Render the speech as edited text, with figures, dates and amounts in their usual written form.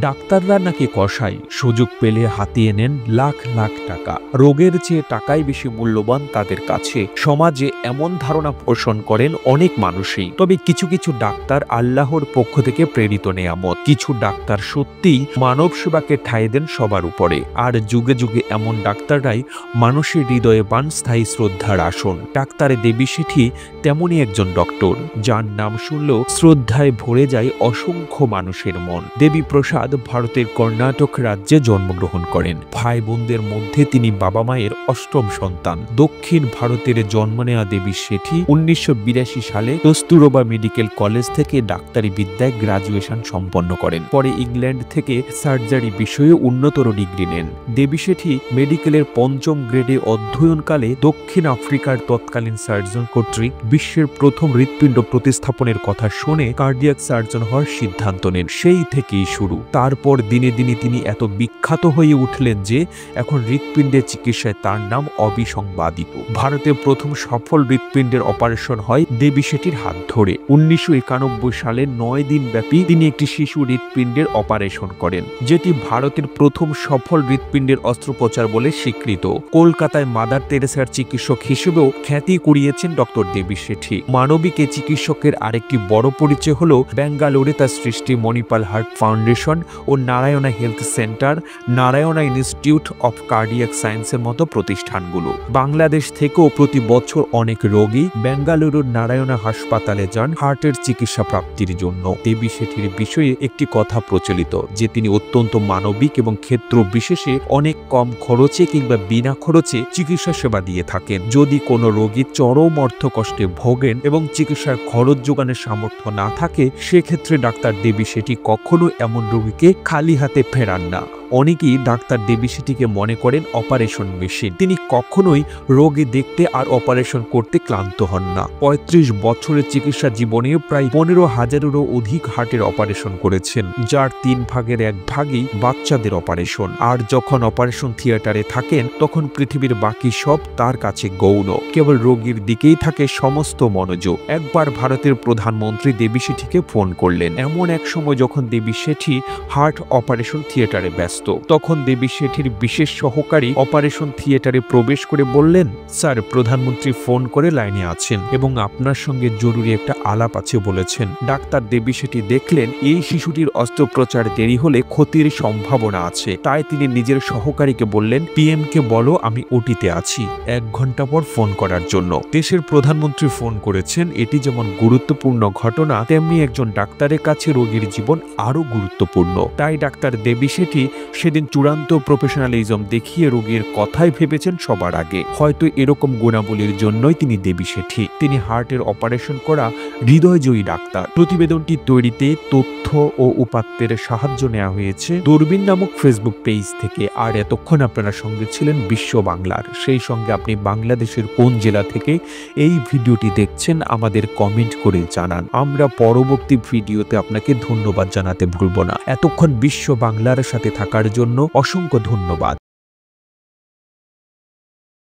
ডাক্তাররা নাকি কসাই, সুযোগ পেলে হাতিয়ে নেন লাখ লাখ টাকা। রোগের চেয়ে টাকাই বেশি মূল্যবান তাদের কাছে। সমাজে এমন ধারণা পোষণ করেন অনেক মানুষই। তবে কিছু কিছু ডাক্তার আল্লাহর পক্ষ থেকে প্রেরিত নেয়ামত। কিছু ডাক্তার সত্যিই মানব সেবাকে ঠাঁই দেন সবার উপরে। আর যুগে যুগে এমন ডাক্তাররাই মানুষের হৃদয়ে পান স্থায়ী শ্রদ্ধার আসন। ডাক্তার দেবী শেঠি তেমনই একজন ডক্টর, যার নাম শুনলেও শ্রদ্ধায় ভরে যায় অসংখ্য মানুষের মন। দেবী প্রসাদ ভারতের কর্ণাটক রাজ্যে জন্মগ্রহণ করেন। ভাই বোনদের মধ্যে তিনি বাবা মায়ের অষ্টম সন্তান। দক্ষিণ ভারতের জন্ম নেওয়া দেবী শেঠি 1982 সালে কস্তুরবা মেডিকেল কলেজ থেকে ডাক্তারি বিদ্যায় গ্রাজুয়েশন সম্পন্ন করেন। পরে ইংল্যান্ড থেকে সার্জারি বিষয়ে উন্নতর ডিগ্রি নেন। দেবী শেঠি মেডিকেলের 5ম গ্রেডে অধ্যয়নকালে দক্ষিণ আফ্রিকার তৎকালীন সার্জন কর্তৃক বিশ্বের প্রথম হৃৎপিণ্ড প্রতিস্থাপনের কথা শুনে কার্ডিয়াক সার্জন হওয়ার সিদ্ধান্ত নেন। সেই থেকেই শুরু। তারপর দিনে দিনে তিনি এত বিখ্যাত হয়ে উঠলেন যে এখন হৃৎপিণ্ডের চিকিৎসায় তার নাম অবিসংবাদিত। ভারতে প্রথম সফল হৃৎপিণ্ডের অপারেশন হয় দেবী শেঠির হাত ধরে। 1991 সালে 9 দিন ব্যাপী তিনি একটি শিশু হৃৎপিণ্ডের অপারেশন করেন, যেটি ভারতের প্রথম সফল হৃৎপিণ্ডের অস্ত্রোপচার বলে স্বীকৃত। কলকাতায় মাদার তেরেসার চিকিৎসক হিসেবেও খ্যাতি কুড়িয়েছেন ডক্টর দেবী শেঠি। মানবিক এই চিকিৎসকের আরেকটি বড় পরিচয় হল বেঙ্গালুরে তার সৃষ্টি মণিপাল হার্ট ফাউন্ডেশন ও Narayana health centre, Narayana institute of cardiac সায়েন্সের মতো প্রতিষ্ঠানগুলো। বাংলাদেশ থেকেও প্রতি বছর অনেক রোগী বেঙ্গালুরুর নারায়ণা হাসপাতালে যান হার্টের চিকিৎসা প্রাপ্তির জন্য। দেবী শেঠির বিষয়ে একটি কথা প্রচলিত যে তিনি অত্যন্ত মানবিক এবং ক্ষেত্র বিশেষে অনেক কম খরচে কিংবা বিনা খরচে চিকিৎসা সেবা দিয়ে থাকেন। যদি কোনো রোগী চরম অর্থ কষ্টে ভোগেন এবং চিকিৎসার খরচ যোগানের সামর্থ্য না থাকে, সেক্ষেত্রে ডাক্তার দেবী শেঠি কখনো এমন রোগীকে খালি হাতে ফেরান না। অনেকেই ডাক্তার দেবী শেঠিকে মনে করেন অপারেশন মেশিন। তিনি কখনোই রোগী দেখতে আর অপারেশন করতে ক্লান্ত হন না। 35 বছরের চিকিৎসা জীবনে প্রায় 15,000-এরও অধিক হার্টের অপারেশন করেছেন, যার 3 ভাগের 1 ভাগই বাচ্চাদের অপারেশন। আর যখন অপারেশন থিয়েটারে থাকেন তখন পৃথিবীর বাকি সব তার কাছে গৌণ। কেবল রোগীর দিকেই থাকে সমস্ত মনোযোগ। একবার ভারতের প্রধানমন্ত্রী দেবী শেঠিকে ফোন করলেন। এমন এক সময় যখন দেবী শেঠি হার্ট অপারেশন থিয়েটারে ব্যস্ত। তখন দেবী শেঠির বিশেষ সহকারী অপারেশন থিয়েটারে প্রবেশ করে বললেন, স্যার, প্রধানমন্ত্রী ফোন করে লাইনে আছেন এবং আপনার সঙ্গে জরুরি একটা আলাপ আছে বলেছেন। ডাক্তার দেবী শেঠি দেখলেন এই শিশুটির অস্ত্রোপচার দেরি হলে ক্ষতির সম্ভাবনা আছে। তাই তিনি নিজের সহকারীকে বললেন, পিএম কে বলো আমি ওটিতে আছি, 1 ঘন্টা পর ফোন করার জন্য। দেশের প্রধানমন্ত্রী ফোন করেছেন। এটি যেমন গুরুত্বপূর্ণ ঘটনা, তেমনি একজন ডাক্তারের কাছে রোগীর জীবন আরো গুরুত্বপূর্ণ। তাই ডাক্তার দেবী শেঠি সেদিন চূড়ান্ত প্রফেশনালিজম দেখিয়ে রোগীর কথাই ভেবেছেন সবার আগে। হয়তো এরকম গুণাবলীর জন্যই তিনি দেবী শেঠি। তিনি হার্টের অপারেশন করা হৃদয়জয়ী ডাক্তার। প্রতিবেদনটি তৈরিতে তথ্য ও উপাত্তের সাহায্য নেওয়া হয়েছে দূরবীন নামক ফেসবুক পেজ থেকে। আর এতক্ষণ আপনারা সঙ্গে ছিলেন বিশ্ব বাংলার। সেই সঙ্গে আপনি বাংলাদেশের কোন জেলা থেকে এই ভিডিওটি দেখছেন আমাদের কমেন্ট করে জানান। আমরা পরবর্তী ভিডিওতে আপনাকে ধন্যবাদ জানাতে ভুলব না। এতক্ষণ বিশ্ব বাংলার সাথে থাকার জন্য অসংখ্য ধন্যবাদ।